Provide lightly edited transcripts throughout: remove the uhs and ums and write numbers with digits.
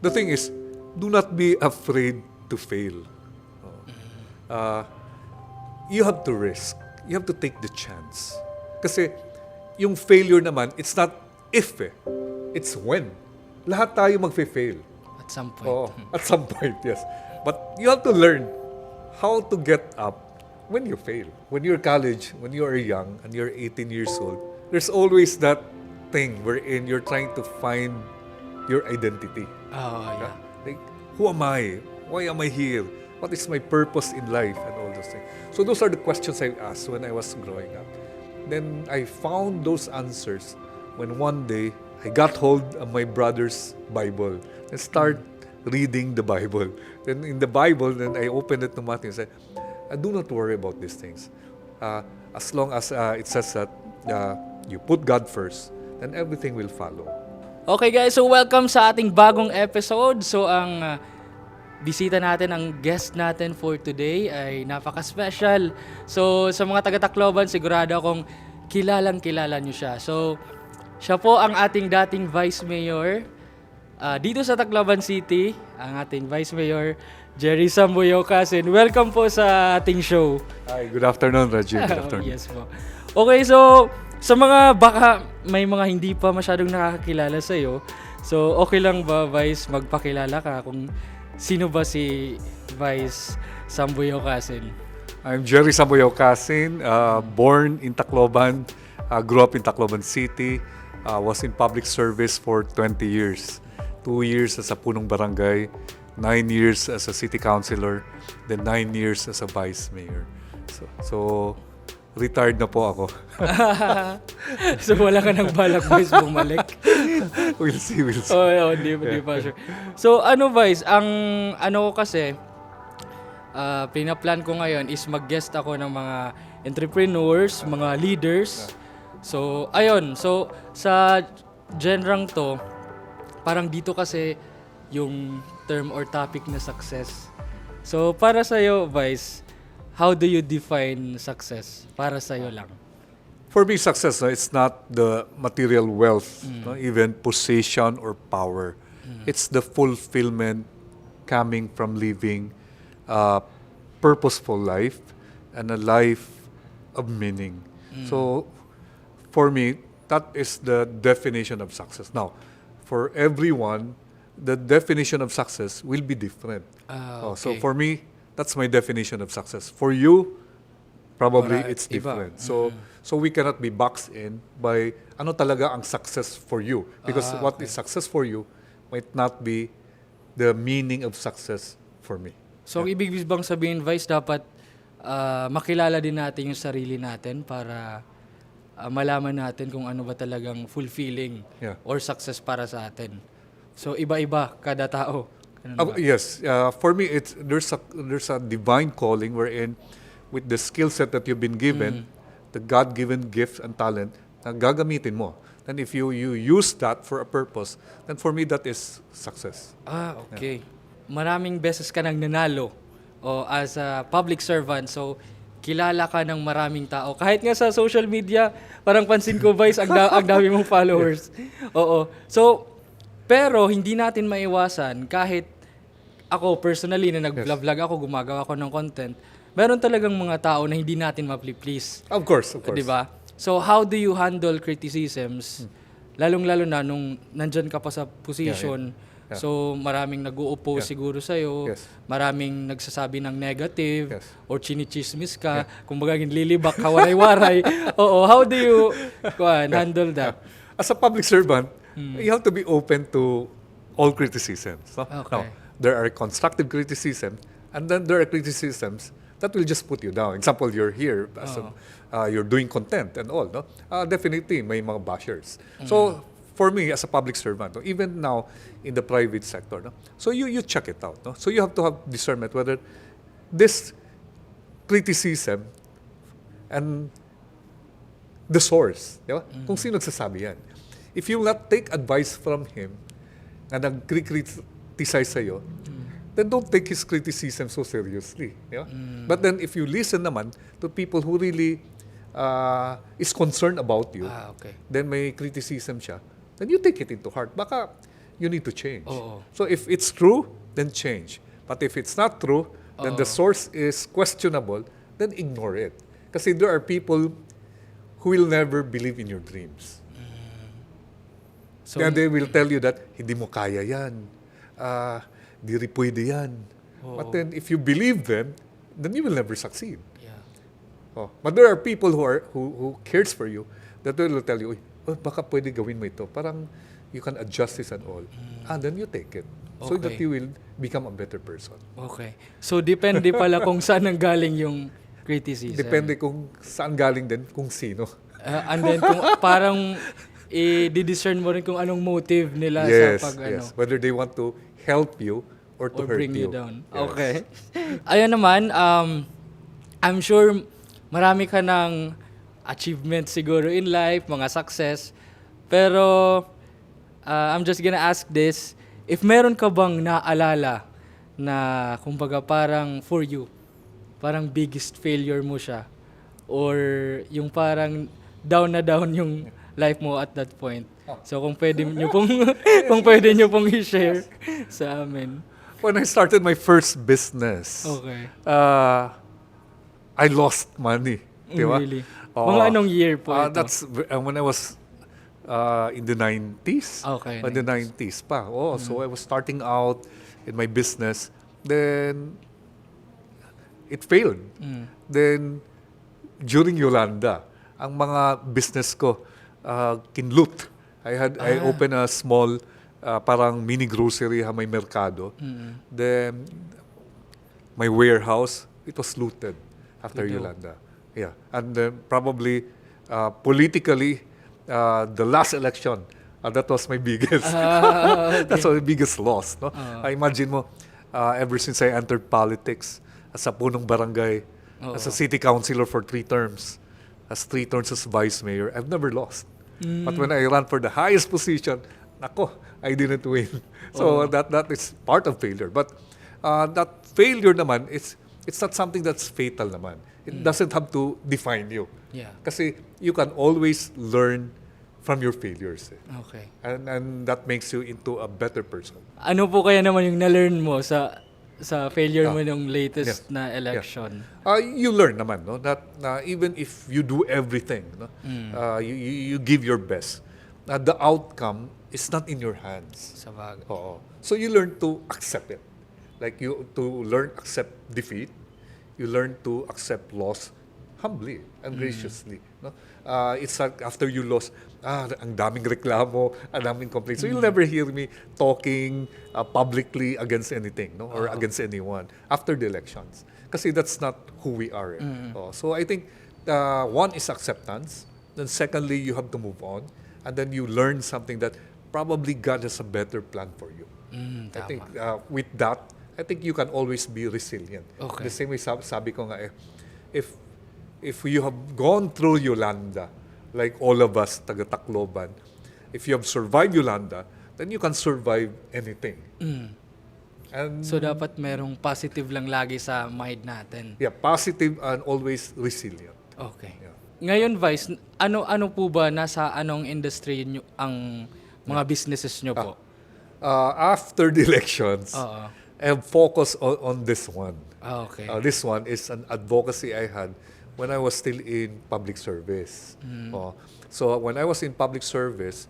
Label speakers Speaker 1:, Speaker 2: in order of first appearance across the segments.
Speaker 1: the thing is, do not be afraid to fail. You have to risk. You have to take the chance. Kasi yung failure naman, it's not if it's when. Lahat tayo magfe-fail.
Speaker 2: At some point.
Speaker 1: Oo, at some point, yes. But you have to learn how to get up when you fail. When you're college, when you're young, and you're 18 years old, there's always that thing wherein you're trying to find your identity.
Speaker 2: Oh, yeah.
Speaker 1: Like, who am I? Why am I here? What is my purpose in life? And all those things. So those are the questions I asked when I was growing up. Then I found those answers when one day I got hold of my brother's Bible and start reading the Bible. Then in the Bible, then I opened it to Matthew and said, do not worry about these things. As long as it says that you put God first, then everything will follow.
Speaker 2: Okay guys, so welcome sa ating bagong episode. So ang bisita natin, ang guest natin for today ay napaka-special. So sa mga taga-Tacloban, sigurado akong kilalang-kilala nyo siya. So siya po ang ating dating Vice Mayor dito sa Tacloban City, ang ating Vice Mayor, Jerry Sambo Yaokasin. Welcome po sa ating show.
Speaker 1: Hi, good afternoon, Rajiv. Good afternoon.
Speaker 2: Yes po. Okay, so sa mga baka may mga hindi pa masyadong nakakakilala sa iyo, so okay lang ba, Vice, magpakilala ka kung sino ba si Vice Sambo Yaokasin?
Speaker 1: I'm Jerry Sambo Yaokasin, born in Tacloban, grew up in Tacloban City, was in public service for 20 years. 2 years as a punong barangay, 9 years as a city councilor, then 9 years as a vice mayor. So retired na po ako.
Speaker 2: So wala ka nang balak, Vice, bumalik?
Speaker 1: We'll see.
Speaker 2: Oh, hindi pa sure. So Vice, ang ko kasi, pinaplan ko ngayon is mag-guest ako ng mga entrepreneurs, mga leaders. So ayun, so sa genreng to, parang dito kasi yung term or topic na success. So para sa'yo, Vice, how do you define success? Para sa'yo lang.
Speaker 1: For me, success, it's not the material wealth, even position or power. It's the fulfillment coming from living a purposeful life and a life of meaning. So for me, that is the definition of success. Now, for everyone, the definition of success will be different.
Speaker 2: Okay.
Speaker 1: So for me, that's my definition of success. For you, probably it's different.
Speaker 2: Iba.
Speaker 1: So we cannot be boxed in by ano talaga ang success for you. Because what is success for you might not be the meaning of success for me.
Speaker 2: So ang ibig bang sabihin, Vice, dapat makilala din natin yung sarili natin para malaman natin kung ano ba talagang fulfilling or success para sa atin. So iba-iba kada tao.
Speaker 1: Yes, for me there's a divine calling wherein with the skill set that you've been given, the God-given gift and talent na gagamitin mo. And if you use that for a purpose, then for me that is success.
Speaker 2: Okay. Maraming beses ka nang nanalo as a public servant. So kilala ka ng maraming tao. Kahit nga sa social media, parang pansin ko, Vice, ang dami mong followers. Oo. So, pero hindi natin maiwasan, kahit ako personally na nag-vlog ako, gumagawa ako ng content, meron talagang mga tao na hindi natin ma-please.
Speaker 1: Of course.
Speaker 2: Diba? So, how do you handle criticisms? Lalong-lalo na nung nandyan ka pa sa position. So, maraming nag-uupo siguro sa'yo. Maraming nagsasabi ng negative or chinichismis ka. Kumbaga, lilibak ka, waray-waray. Oo, how do you handle that?
Speaker 1: As a public servant, you have to be open to all criticisms. No?
Speaker 2: Okay.
Speaker 1: Now, there are constructive criticisms, and then there are criticisms that will just put you down. Example, you're here, you're doing content and all. No? Definitely, may mga bashers. So, for me, as a public servant, no, even now in the private sector, no, so you check it out. No? So you have to have discernment whether this criticism and the source, di ba? Kung sino nagsasabi yan. If you will not take advice from him na nag-criticize sa'yo, then don't take his criticism so seriously. Di ba? But then if you listen naman to people who really is concerned about you, then may criticism siya, then you take it into heart. Baka you need to change.
Speaker 2: Oo.
Speaker 1: So if it's true, then change. But if it's not true, then the source is questionable, then ignore it. Kasi there are people who will never believe in your dreams.
Speaker 2: So,
Speaker 1: Kaya they will tell you that, hindi mo kaya yan. Di rin pwede yan. But then, if you believe them, then you will never succeed.
Speaker 2: yeah.
Speaker 1: But there are people who cares for you that will tell you, baka pwede gawin mo ito. Parang you can adjust this and all. And then you take it. So that
Speaker 2: Okay.
Speaker 1: you will become a better person.
Speaker 2: Okay. So, depende pala kung saan nanggaling yung criticism.
Speaker 1: Depende kung saan galing din, kung sino.
Speaker 2: And then, kung parang i-discern mo rin kung anong motive nila
Speaker 1: Yes,
Speaker 2: sa pag
Speaker 1: yes. Whether they want to help you or to
Speaker 2: or
Speaker 1: hurt
Speaker 2: bring you
Speaker 1: you.
Speaker 2: down.
Speaker 1: Yes.
Speaker 2: Okay. Ayun naman, I'm sure marami ka ng achievements siguro in life, mga success. Pero, I'm just gonna ask this, if meron ka bang naalala na, kumbaga parang for you, parang biggest failure mo siya, or yung parang down na down yung life mo at that point. So kung pwede niyo pong kung pwede niyo pong i-share sa amin.
Speaker 1: When I started my first business,
Speaker 2: Okay.
Speaker 1: I lost money. Di ba?
Speaker 2: Really?
Speaker 1: Oo.
Speaker 2: Mga anong year po ito?
Speaker 1: That's when I was in the 90s.
Speaker 2: Okay,
Speaker 1: In the 90s pa. So I was starting out in my business. Then, it failed. Then, during Yolanda, ang mga business ko, kinloot. I opened a small, parang mini grocery, may merkado. Then, my warehouse, it was looted after Yolanda. Yeah. And probably, politically, the last election, that was my biggest.
Speaker 2: Okay.
Speaker 1: That's my biggest loss. No? I imagine mo, ever since I entered politics, as a punong barangay, as a city councilor for 3 terms, as 3 terms as vice mayor, I've never lost. But when I ran for the highest position, nako, I didn't win. So that is part of failure. But that failure naman, it's not something that's fatal naman. It doesn't have to define you.
Speaker 2: Yeah.
Speaker 1: Kasi you can always learn from your failures.
Speaker 2: Okay.
Speaker 1: And that makes you into a better person.
Speaker 2: Ano po kaya naman yung na-learn mo sa failure mo nung latest
Speaker 1: yes,
Speaker 2: na election?
Speaker 1: You learn naman, no, that even if you do everything, no, you give your best, the outcome is not in your hands.
Speaker 2: Sa bagay.
Speaker 1: Oo. So you learn to accept it. Like you to learn accept defeat, you learn to accept loss humbly and graciously. No? It's like after you lost, ang daming reklamo, ang daming complaints. So you'll never hear me talking publicly against anything, no, or against anyone after the elections. Kasi that's not who we are. So I think one is acceptance. Then secondly, you have to move on. And then you learn something that probably God has a better plan for you. I think with that, I think you can always be resilient.
Speaker 2: Okay.
Speaker 1: The same way sabi ko nga, if you have gone through Yolanda, like all of us, taga Tacloban, if you have survived Yolanda, then you can survive anything. And
Speaker 2: So dapat merong positive lang lagi sa mind natin.
Speaker 1: yeah, positive and always resilient.
Speaker 2: Okay.
Speaker 1: Yeah.
Speaker 2: Ngayon, Vice, ano po ba, nasa anong industry nyo, ang mga businesses nyo po?
Speaker 1: After the elections,
Speaker 2: Oo.
Speaker 1: I have focused on this one.
Speaker 2: Okay.
Speaker 1: This one is an advocacy I had when I was still in public service. So when I was in public service,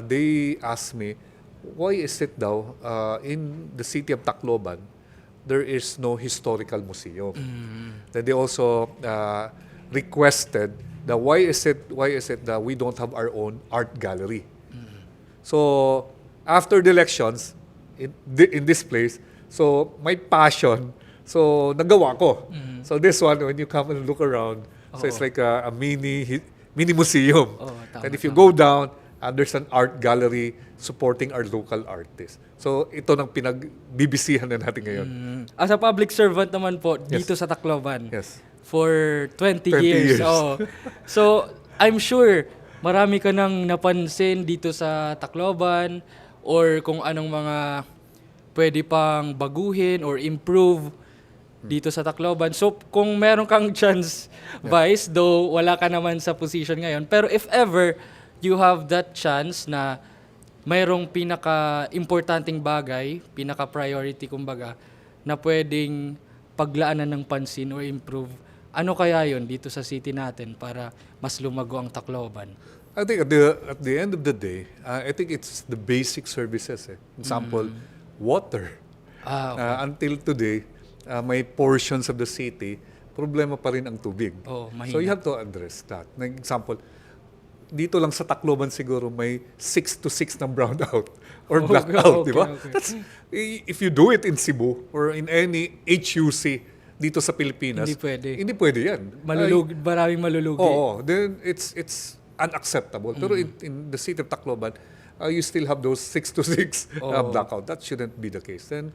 Speaker 1: they asked me, why is it daw in the city of Tacloban, there is no historical museum? Then they also requested that why is it that we don't have our own art gallery? So after the elections, in this place, so my passion, so nagawa ko. So this one, when you come and look around, so it's like a mini museum.
Speaker 2: Tama,
Speaker 1: And if you go down, there's an art gallery supporting our local artists. So ito nang pinagbibisihan na natin ngayon.
Speaker 2: As a public servant naman po, dito sa Tacloban,
Speaker 1: Yes.
Speaker 2: for 20
Speaker 1: 20
Speaker 2: years.
Speaker 1: years.
Speaker 2: Oo. So, I'm sure marami ka nang napansin dito sa Tacloban or kung anong mga pwede pang baguhin or improve dito sa Tacloban. So, kung meron kang chance, Vice, though wala ka naman sa position ngayon, pero if ever you have that chance na mayroong pinaka-importanting bagay, pinaka-priority kumbaga, na pwedeng paglaanan ng pansin or improve, ano kaya yon dito sa city natin para mas lumago ang Tacloban?
Speaker 1: I think at the end of the day, I think it's the basic services. Example, water.
Speaker 2: Okay.
Speaker 1: Until today, may portions of the city, problema pa rin ang tubig.
Speaker 2: Oh,
Speaker 1: So you
Speaker 2: mahina.
Speaker 1: have to address that. Example, dito lang sa Tacloban siguro may 6 to 6 na brownout or
Speaker 2: Okay,
Speaker 1: blackout, di ba?
Speaker 2: okay.
Speaker 1: That's, if you do it in Cebu or in any HUC dito sa Pilipinas,
Speaker 2: Hindi pwede.
Speaker 1: Hindi pwede yan.
Speaker 2: Maraming malulugi.
Speaker 1: Oo, then it's unacceptable. Pero in the city of Tacloban, you still have those 6 to 6 blackout. That shouldn't be the case. Then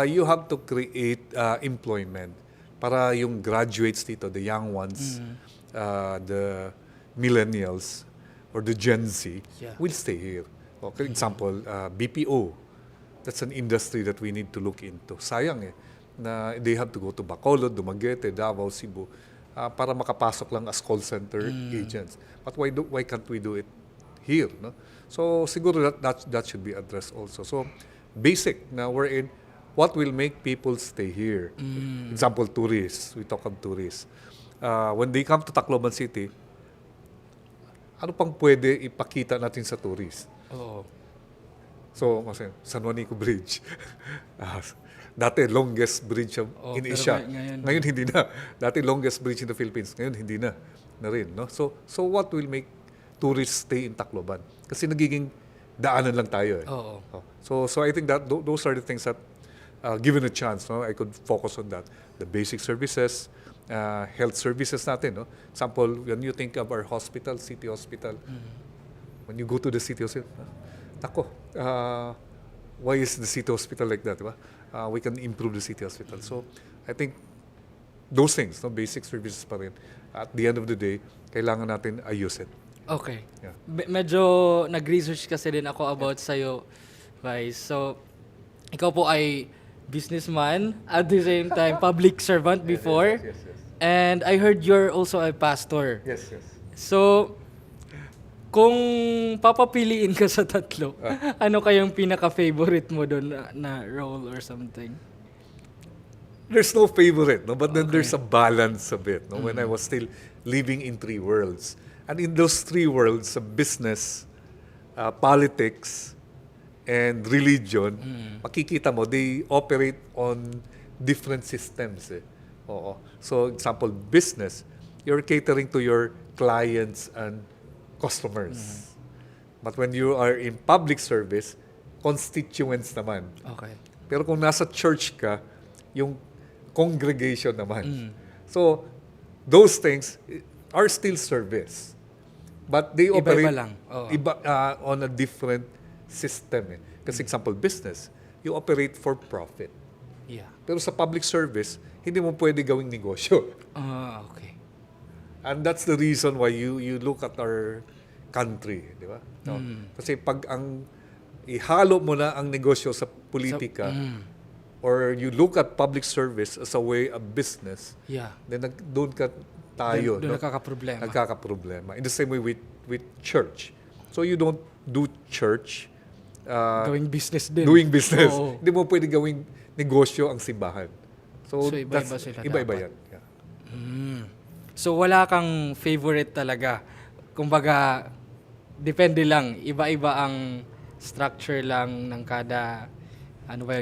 Speaker 1: you have to create employment para yung graduates dito, the young ones, the millennials, or the Gen Z, will stay here. For example, BPO. That's an industry that we need to look into. Sayang na they have to go to Bacolod, Dumaguete, Davao, Cebu, para makapasok lang as call center agents. But why can't we do it here? No? So siguro that should be addressed also. So basic na we're in what will make people stay here. Example, tourists. We talk of tourists. When they come to Tacloban City, ano pang pwede ipakita natin sa tourists?
Speaker 2: Oo.
Speaker 1: So, kasi San Juanico Bridge. Dati, longest bridge in
Speaker 2: pero
Speaker 1: Asia.
Speaker 2: ngayon-
Speaker 1: Ngayon, hindi na. Dati, longest bridge in the Philippines. Ngayon, hindi na. Na rin, no? So what will make tourists stay in Tacloban? Kasi nagiging daanan lang tayo.
Speaker 2: Oo.
Speaker 1: So I think that those are the things that, given a chance, no, I could focus on that. The basic services, health services natin. No? Example, when you think of our hospital, city hospital, when you go to the city hospital, nako, why is the city hospital like that? Diba? We can improve the city hospital. So I think those things, no, basic services pa rin. At the end of the day, kailangan natin ayusin.
Speaker 2: Okay.
Speaker 1: Yeah.
Speaker 2: Medyo nag-research kasi din ako about sa'yo, guys. So, ikaw po ay businessman, at the same time, public servant before.
Speaker 1: Yes.
Speaker 2: And I heard you're also a pastor.
Speaker 1: Yes.
Speaker 2: So, kung papapiliin ka sa tatlo, ano kayang pinaka-favorite mo doon na role or something?
Speaker 1: There's no favorite, no? But then there's a balance of it. No? When I was still living in three worlds. And in those three worlds, business, politics, and religion, makikita mo, they operate on different systems. Oo. So, example, business, you're catering to your clients and customers. But when you are in public service, constituents naman.
Speaker 2: Okay.
Speaker 1: Pero kung nasa church ka, yung congregation naman. So, those things are still service. But they operate
Speaker 2: Iba-iba lang. Oo.
Speaker 1: on a different system. Kasi example, business, you operate for profit.
Speaker 2: Yeah.
Speaker 1: Pero sa public service, hindi mo pwede gawing negosyo.
Speaker 2: Okay.
Speaker 1: And that's the reason why you look at our country, di ba? No? Kasi pag ihalo mo na ang negosyo sa politika, or you look at public service as a way of business,
Speaker 2: Yeah.
Speaker 1: then doon ka tayo.
Speaker 2: Doon
Speaker 1: no?
Speaker 2: nakakaproblema.
Speaker 1: Nagkakaproblema. In the same way with church. So you don't do church
Speaker 2: Gawing business din.
Speaker 1: doing business.
Speaker 2: Oo.
Speaker 1: Hindi mo pwede gawing negosyo ang simbahan. So,
Speaker 2: So, iba-iba
Speaker 1: that's-
Speaker 2: sila
Speaker 1: Iba-iba
Speaker 2: dapat.
Speaker 1: yan. Yeah.
Speaker 2: So wala kang favorite talaga. Kumbaga, depende lang. Iba-iba ang structure lang ng kada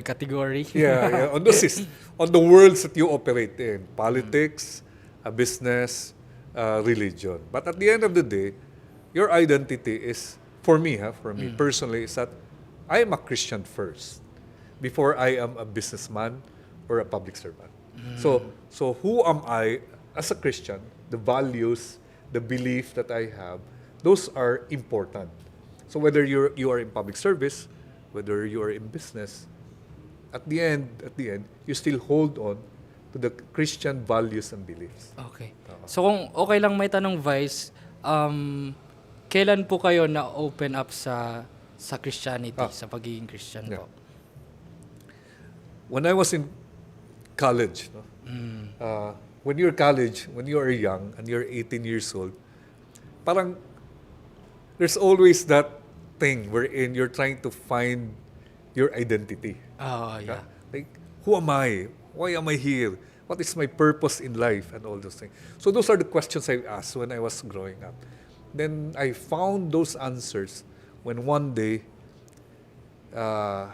Speaker 2: category.
Speaker 1: Yeah. On the worlds that you operate in, politics, business, religion. But at the end of the day, your identity is, for me personally, is that I am a Christian first before I am a businessman or a public servant. So who am I as a Christian? The values, the belief that I have, those are important. So whether you are in public service, whether you are in business, at the end, you still hold on to the Christian values and beliefs.
Speaker 2: Okay. So kung okay lang may tanong, Vice, kailan po kayo na-open up sa Christianity, sa pagiging Christian
Speaker 1: Yeah.
Speaker 2: po?
Speaker 1: When I was in college, no? When you're college, when you are young and you're 18 years old, parang there's always that thing wherein you're trying to find your identity.
Speaker 2: Oh,
Speaker 1: Yeah?
Speaker 2: yeah.
Speaker 1: Like, who am I? Why am I here? What is my purpose in life? And all those things. So those are the questions I asked when I was growing up. Then I found those answers when one day uh,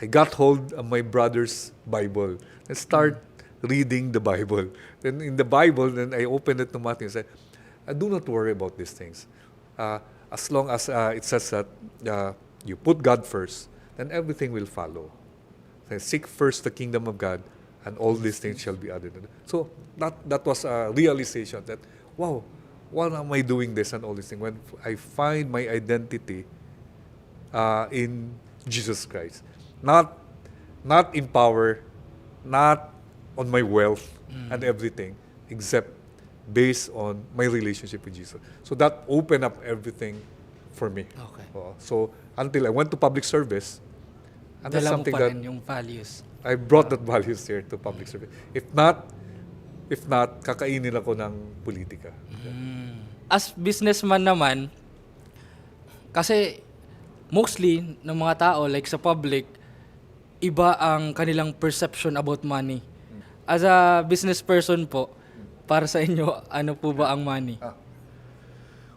Speaker 1: I got hold of my brother's Bible and start reading the Bible. Then in the Bible, then I opened it to Matthew and said, do not worry about these things. As long as it says that you put God first, then everything will follow. Say, seek first the kingdom of God, and all these things shall be added. So that was a realization that, wow, why am I doing this and all these things? When I find my identity in Jesus Christ. Not in power, not on my wealth and everything, except based on my relationship with Jesus. So that opened up everything for me.
Speaker 2: Okay.
Speaker 1: So until I went to public service, and that's
Speaker 2: Dala mo
Speaker 1: something
Speaker 2: pa
Speaker 1: that
Speaker 2: rin yung values.
Speaker 1: I brought that values here to public service. If not, kakainin ako ng politika.
Speaker 2: As businessman naman, kasi mostly ng mga tao, like sa public, iba ang kanilang perception about money. As a business person po, para sa inyo, ano po ba ang money?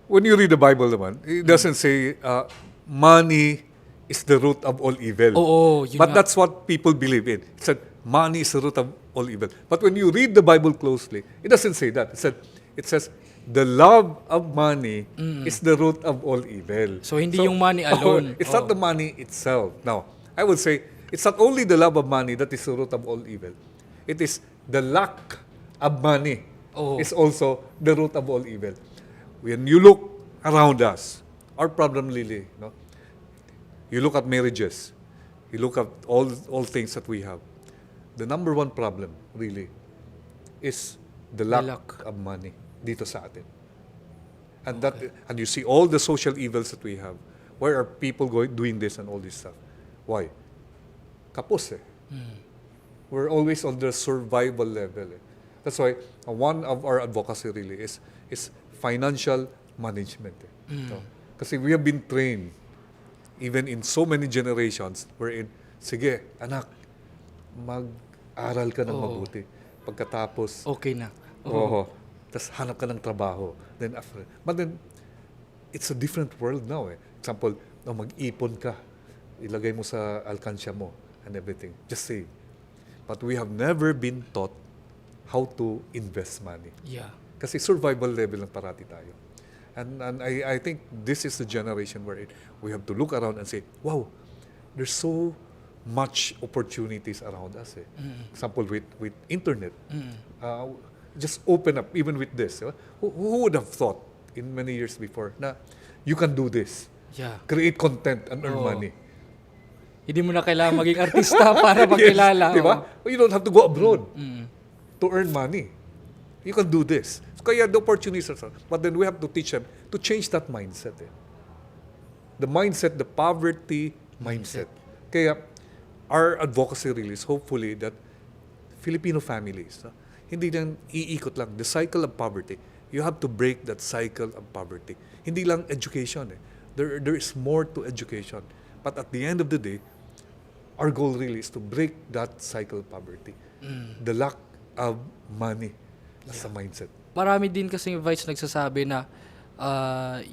Speaker 1: When you read the Bible naman, it doesn't say money is the root of all evil.
Speaker 2: Oo, yun
Speaker 1: But
Speaker 2: nga.
Speaker 1: that's what people believe in. It said money is the root of all evil. But when you read the Bible closely, it doesn't say that. It says the love of money is the root of all evil.
Speaker 2: So, hindi yung money alone.
Speaker 1: It's not the money itself. Now, I would say it's not only the love of money that is the root of all evil. It is the lack of money is also the root of all evil. When you look around us, our problem really, you look at marriages, you look at all things that we have. The number one problem really is the lack of money dito sa atin. And you see all the social evils that we have. Why are people doing this and all this stuff? Why? Kapos eh. We're always on the survival level. That's why one of our advocacy really is financial management. Kasi we have been trained, even in so many generations, wherein, sige, anak, mag-aral ka ng mabuti. Pagkatapos,
Speaker 2: Okay na.
Speaker 1: tapos hanap ka ng trabaho. But then, it's a different world now eh. Example, mag-ipon ka, ilagay mo sa alkansya mo and everything. Just save. But we have never been taught how to invest money.
Speaker 2: Yeah.
Speaker 1: Kasi survival level lang parati tayo. And I think this is the generation where we have to look around and say, wow, there's so much opportunities around us. Example, with internet. Just open up, even with this. Who would have thought in many years before na you can do this?
Speaker 2: Yeah.
Speaker 1: Create content and earn money.
Speaker 2: Hindi mo na kailangan maging artista para magkilala.
Speaker 1: Yes, diba? You don't have to go abroad to earn money. You can do this. So, kaya the opportunities are, but then we have to teach them to change that mindset. The mindset, the poverty mindset. Kaya our advocacy really is hopefully that Filipino families, hindi lang iikot lang, the cycle of poverty, you have to break that cycle of poverty. Hindi lang education. There is more to education. But at the end of the day, our goal really is to break that cycle of poverty. The lack of money as a mindset.
Speaker 2: Marami din kasing advice nagsasabi na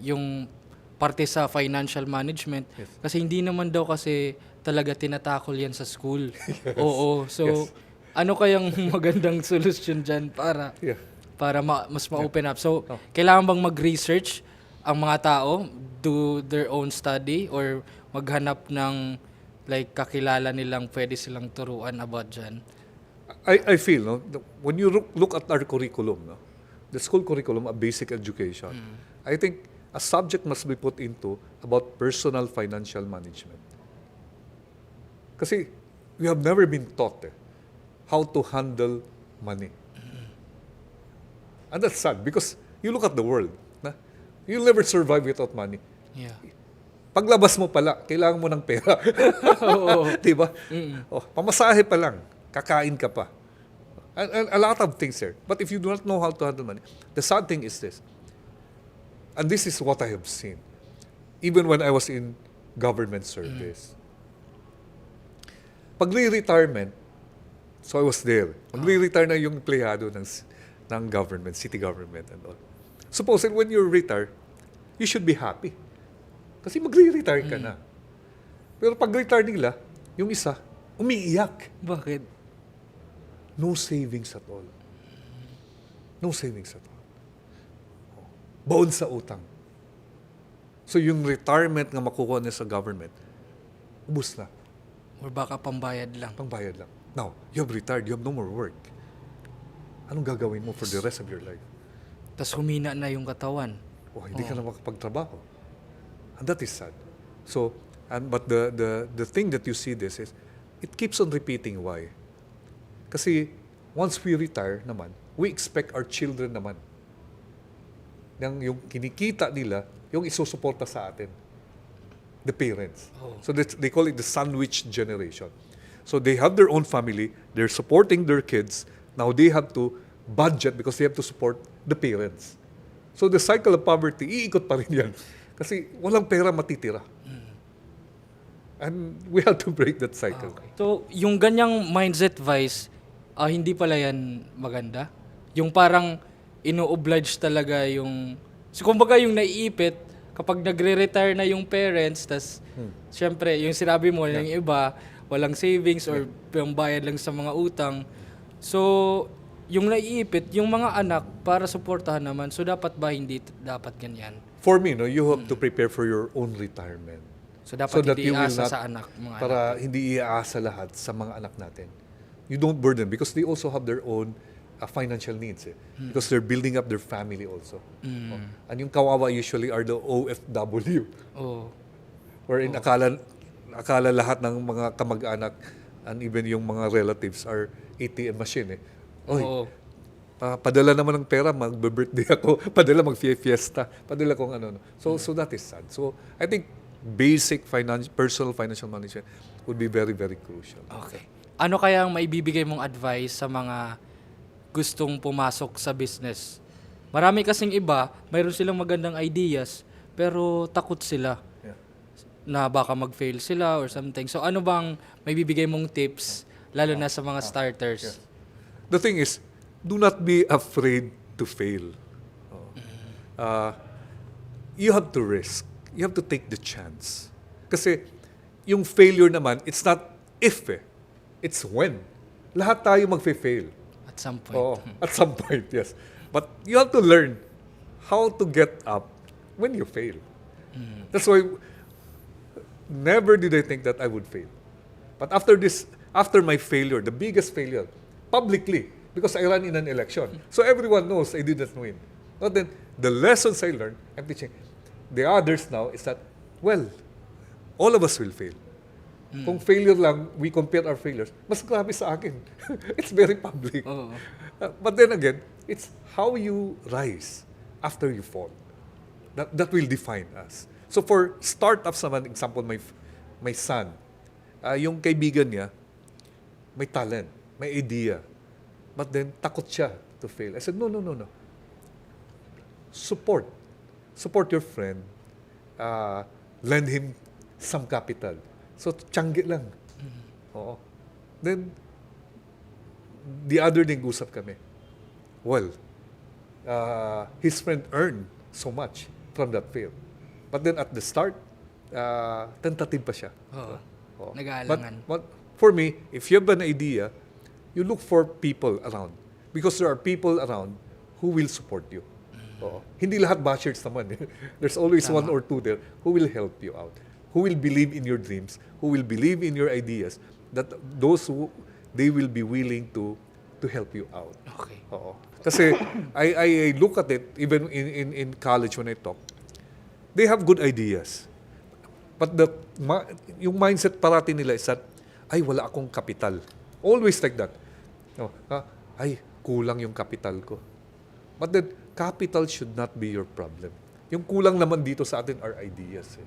Speaker 2: yung parte sa financial management kasi hindi naman daw kasi talaga tinatakol yan sa school. Oo. So, ano kayang magandang solusyon dyan para mas ma-open up? So, kailangan bang mag-research ang mga tao, do their own study, or maghanap ng like kakilala nilang pwede silang turuan about dyan?
Speaker 1: I feel, when you look at our curriculum, the school curriculum, a basic education, I think a subject must be put into about personal financial management. Kasi we have never been taught how to handle money. And that's sad because you look at the world, you'll never survive without money.
Speaker 2: Yeah.
Speaker 1: Paglabas mo pala, kailangan mo ng pera. Diba? Pamasahe pa lang, kakain ka pa. And a lot of things there. But if you do not know how to handle money, the sad thing is this, and this is what I have seen. even when I was in government service. Pag-retirement, so I was there. Mag-retire na yung empleyado ng government, city government and all. Supposedly, when you retire, you should be happy. Kasi mag-retire ka na. Pero pag-retire nila, yung isa, umiiyak.
Speaker 2: Bakit?
Speaker 1: No savings at all. No savings at all. Baon sa utang. So yung retirement nga makukuha niya sa government, ubus na.
Speaker 2: Or baka pambayad lang.
Speaker 1: Pangbayad lang. Now, you have retired, you have no more work. Anong gagawin mo for the rest of your life?
Speaker 2: Tapos humina na yung katawan.
Speaker 1: Hindi ka na makapagtrabaho. And that is sad. So, but the thing that you see this is, it keeps on repeating why. Kasi once we retire naman, we expect our children naman yung kinikita nila, yung isusuporta sa atin. The parents. So they call it the sandwich generation. So they have their own family, they're supporting their kids, now they have to budget because they have to support the parents. So the cycle of poverty, iikot pa rin yan. Kasi walang pera matitira. And we have to break that cycle.
Speaker 2: So, yung ganyang mindset, Vice, hindi pala yan maganda. Yung parang ino-oblige talaga yung... So, kumbaga yung naiipit, kapag nagre-retire na yung parents, tas syempre, yung sinabi mo, yung iba, walang savings or yung bayad lang sa mga utang. So, yung naiipit, yung mga anak, para suportahan naman. So, dapat ba hindi dapat ganyan?
Speaker 1: For me, you have to prepare for your own retirement.
Speaker 2: So, dapat
Speaker 1: that
Speaker 2: hindi
Speaker 1: you will
Speaker 2: iasa
Speaker 1: not-
Speaker 2: sa anak. Mga
Speaker 1: Para
Speaker 2: anak.
Speaker 1: hindi iaasa lahat sa mga anak natin. You don't burden because they also have their own financial needs. Because they're building up their family also. And yung kawawa usually are the OFW.
Speaker 2: Oh.
Speaker 1: Wherein akala lahat ng mga kamag-anak and even yung mga relatives are ATM machine. Oy,
Speaker 2: Oo.
Speaker 1: padala naman ng pera, mag-birthday ako, padala mag-fiesta, padala kung ano. So that is sad. So I think basic personal financial management would be very, very crucial.
Speaker 2: Okay. Ano kaya ang maibibigay mong advice sa mga gustong pumasok sa business? Marami kasing iba, mayroon silang magandang ideas, pero takot sila
Speaker 1: Yeah.
Speaker 2: na baka mag-fail sila or something. So ano bang maibibigay mong tips, lalo na sa mga starters?
Speaker 1: The thing is, do not be afraid to fail. You have to risk. You have to take the chance. Kasi yung failure naman, it's not if it's when. Lahat tayo magfe-fail.
Speaker 2: At some point.
Speaker 1: Oo, at some point, yes. But you have to learn how to get up when you fail. That's why never did I think that I would fail. But after my failure, the biggest failure, publicly, because I ran in an election. So everyone knows I didn't win. But then, the lessons I learned, I'm teaching the others now is that, well, all of us will fail. Kung failure lang, we compare our failures, mas grabe sa akin. It's very public.
Speaker 2: Oo.
Speaker 1: But then again, it's how you rise after you fall. That will define us. So for startups naman, example, my son, yung kaibigan niya, may talent, may idea. But then, takot siya to fail. I said, no. Support your friend. Lend him some capital. So, tiyanggi lang. Oo. Then, the other day, usap kami. Well, his friend earned so much from that fail. But then, at the start, tentative pa siya. Oo.
Speaker 2: Nag-aalangan.
Speaker 1: But for me, if you have an idea, you look for people around. Because there are people around who will support you. Oo. Hindi lahat bashers naman. There's always one or two there who will help you out. Who will believe in your dreams, who will believe in your ideas, that those who, they will be willing to help you out.
Speaker 2: Okay.
Speaker 1: Oo. Kasi I look at it, even in college when I talk, they have good ideas. But yung mindset parati nila is that, ay, wala akong kapital. Always like that. No, ay, kulang yung kapital ko. But then, capital should not be your problem. Yung kulang naman dito sa atin are ideas.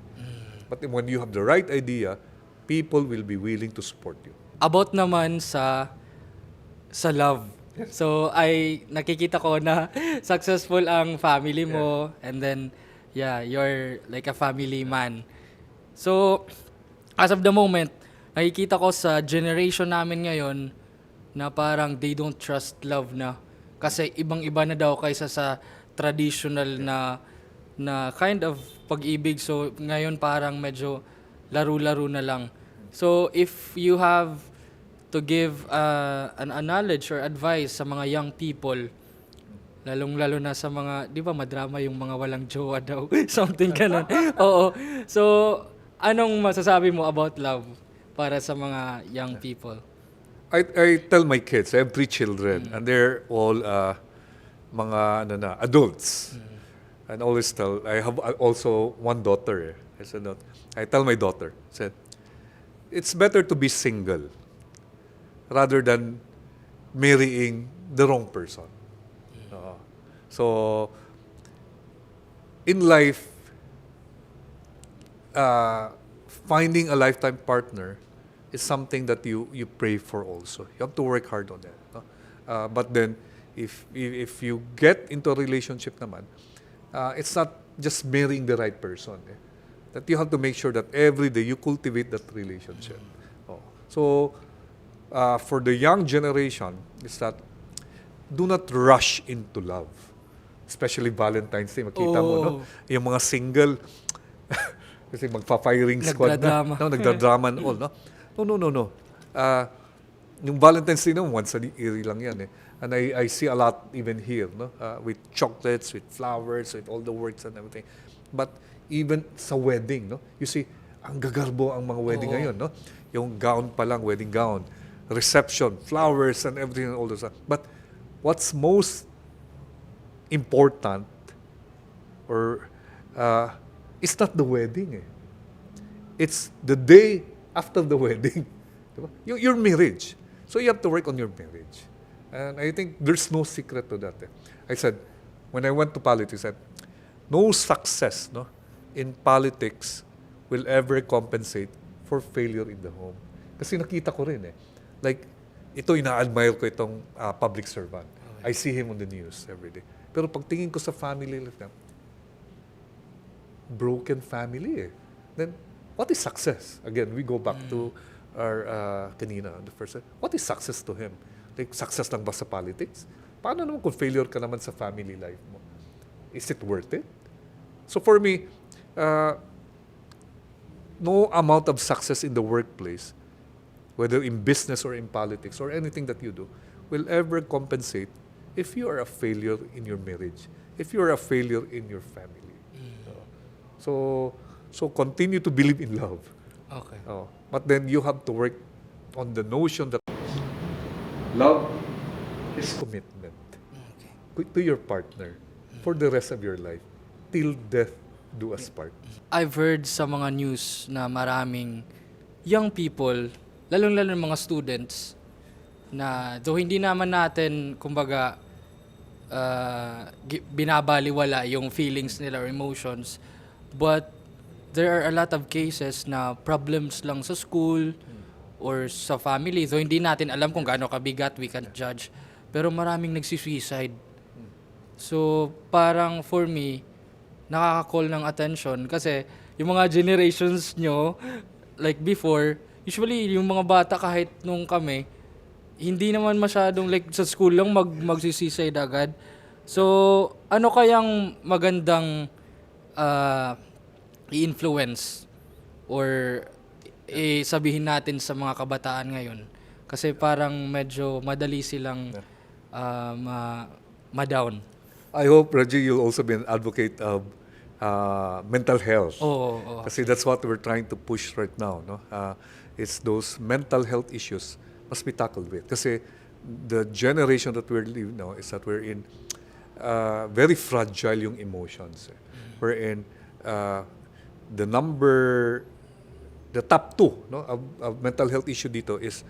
Speaker 1: But when you have the right idea, people will be willing to support you.
Speaker 2: About naman sa love. So, nakikita ko na successful ang family mo and then Yeah, you're like a family man. So, as of the moment, nakikita ko sa generation namin ngayon na parang they don't trust love na. Kasi ibang-iba na daw kaysa sa traditional na kind of pag-ibig. So, ngayon parang medyo laro-laro na lang. So, if you have to give an knowledge or advice sa mga young people, lalong-lalo na sa mga, di ba madrama yung mga walang jowa daw, something ganun. Oo. So, anong masasabi mo about love para sa mga young people?
Speaker 1: I tell my kids, I have 3 children, and they're all mga adults. And always tell, I have also 1 daughter. I tell my daughter, said, it's better to be single rather than marrying the wrong person. So, in life, finding a lifetime partner is something that you pray for also. You have to work hard on that. No? But then, if you get into a relationship naman, it's not just marrying the right person. That you have to make sure that every day you cultivate that relationship. So, for the young generation, is that do not rush into love. Especially Valentine's Day, makita mo, no? Yung mga single, kasi magpa-firing squad na. No, nagdadrama and all, no? No. Yung Valentine's Day naman, once a year lang yan. And I see a lot even here, no? With chocolates, with flowers, with all the works and everything. But even sa wedding, no? You see, ang gagarbo ang mga wedding ngayon, no? Yung gown pa lang, wedding gown, reception, flowers and everything and all those. But what's most important or it's not the wedding. It's the day after the wedding. Diba? Your marriage. So you have to work on your marriage. And I think there's no secret to that. I said, when I went to politics, I said, no success in politics will ever compensate for failure in the home. Kasi nakita ko rin Like, ito ina-admire ko itong public servant. I see him on the news every day. Pero pagtingin ko sa family life na, broken family Then, what is success? Again, we go back to our kanina, the first. What is success to him? Like, success lang ba sa politics? Paano naman kung failure ka naman sa family life mo? Is it worth it? So for me, no amount of success in the workplace, whether in business or in politics or anything that you do, will ever compensate if you are a failure in your marriage, if you are a failure in your family. So continue to believe in love.
Speaker 2: Okay.
Speaker 1: But then you have to work on the notion that love is commitment to your partner for the rest of your life, till death do us part.
Speaker 2: I've heard sa mga news na maraming young people, lalong-lalo mga students, na though hindi naman natin, kumbaga, binabaliwala yung feelings nila or emotions, but there are a lot of cases na problems lang sa school or sa family. So hindi natin alam kung gaano kabigat, we can't judge. Pero maraming nagsisuicide. So parang for me, nakaka-call ng attention kasi yung mga generations nyo, like before, usually yung mga bata kahit nung kami, hindi naman masyadong like sa school lang magsisiside agad. So, ano kayang magandang i-influence or sabihin natin sa mga kabataan ngayon? Kasi parang medyo madali silang ma-down.
Speaker 1: I hope, Reggie, you'll also be an advocate of mental health. Kasi that's what we're trying to push right now. No? It's those mental health issues must be tackled with. Kasi the generation that we're living now is that we're in very fragile yung emotions. We're in the top 2 of mental health issue dito is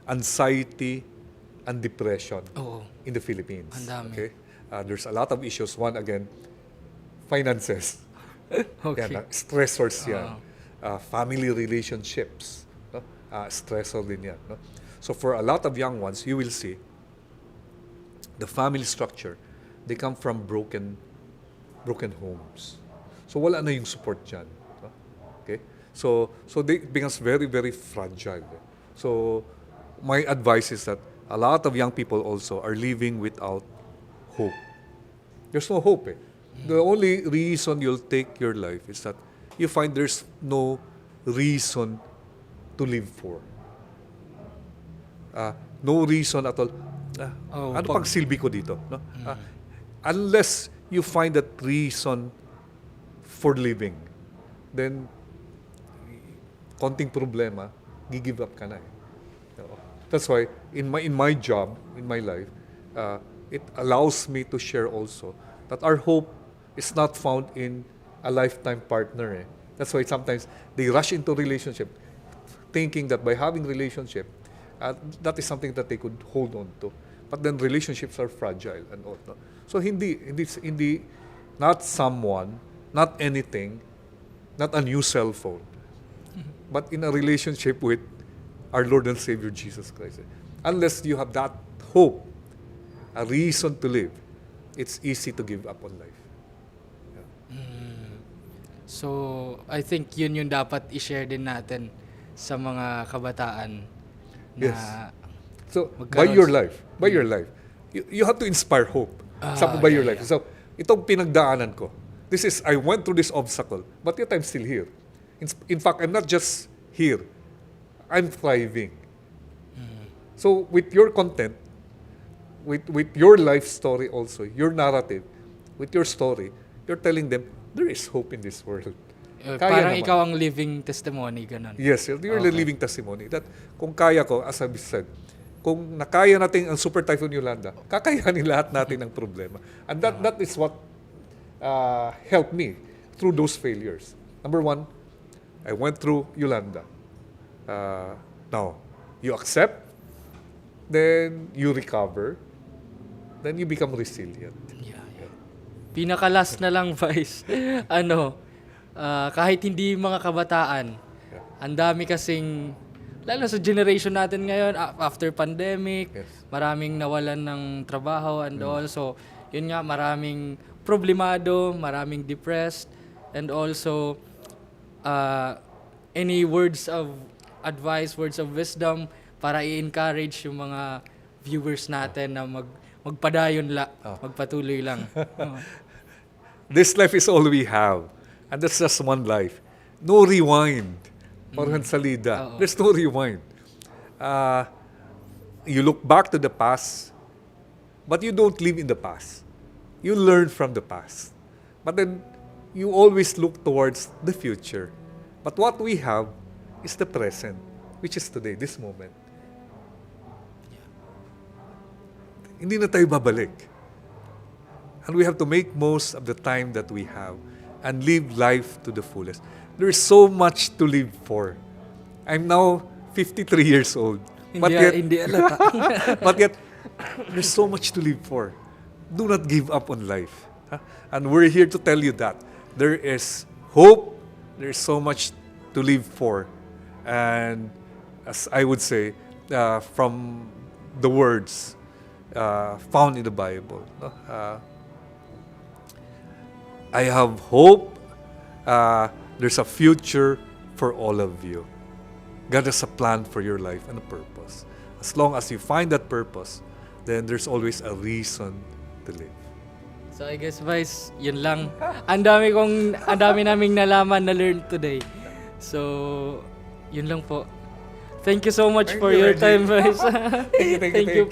Speaker 1: anxiety and depression in the Philippines. Okay? There's a lot of issues. One, again, finances. Yan, stressors yan. Family relationships. Stressor din yan. No? So for a lot of young ones, you will see the family structure, they come from broken homes. So wala na yung support dyan. No? Okay? So they becomes very, very fragile. So my advice is that a lot of young people also are living without hope. There's no hope. The only reason you'll take your life is that you find there's no reason to live for. No reason at all. Ano pang silbi ko dito? No? Unless you find that reason for living, then konting problema, give up ka na. That's why in my job, in my life, it allows me to share also that our hope is not found in a lifetime partner. That's why sometimes they rush into relationship thinking that by having relationship, that is something that they could hold on to. But then relationships are fragile and all. No? So hindi, not someone, not anything, not a new cell phone, but in a relationship with our Lord and Savior Jesus Christ. Unless you have that hope, a reason to live, it's easy to give up on life.
Speaker 2: So, I think yun yung dapat i-share din natin sa mga kabataan na
Speaker 1: Yes. So, by your life, you have to inspire hope. By your life. So, itong pinagdaanan ko, I went through this obstacle, but yet I'm still here. In fact, I'm not just here. I'm thriving. So, with your content, with your life story also, your narrative, with your story, you're telling them, there is hope in this world.
Speaker 2: Parang naman. Ikaw ang living testimony, ganun.
Speaker 1: Yes, you're the living testimony. That kung kaya ko, as I've said, kung nakaya natin ang Super Typhoon Yolanda, kakayanin lahat natin ang problema. And that is what helped me through those failures. Number one, I went through Yolanda. Now, you accept, then you recover, then you become resilient.
Speaker 2: Pinaka-last na lang, Vice. Kahit hindi mga kabataan, ang dami kasing, lalo sa generation natin ngayon, after pandemic, maraming nawalan ng trabaho and all. So, yun nga, maraming problemado, maraming depressed, and also, any words of advice, words of wisdom, para i-encourage yung mga viewers natin na magpadayon magpatuloy lang.
Speaker 1: This life is all we have. And that's just one life. No rewind. Parang salida. There's no rewind. You look back to the past, but you don't live in the past. You learn from the past. But then, you always look towards the future. But what we have is the present, which is today, this moment. Hindi na tayo babalik. And we have to make most of the time that we have and live life to the fullest. There is so much to live for. I'm now 53 years old. But yet, there's so much to live for. Do not give up on life. And we're here to tell you that. There is hope. There is so much to live for. And as I would say, from the words found in the Bible, I have hope. There's a future for all of you. God has a plan for your life and a purpose. As long as you find that purpose, then there's always a reason to live.
Speaker 2: So I guess, Vice, yun lang. Ang dami naming nalaman na learn today. So, yun lang po. Thank you so much for your time, Vice.
Speaker 1: Thank you.
Speaker 2: Thank you.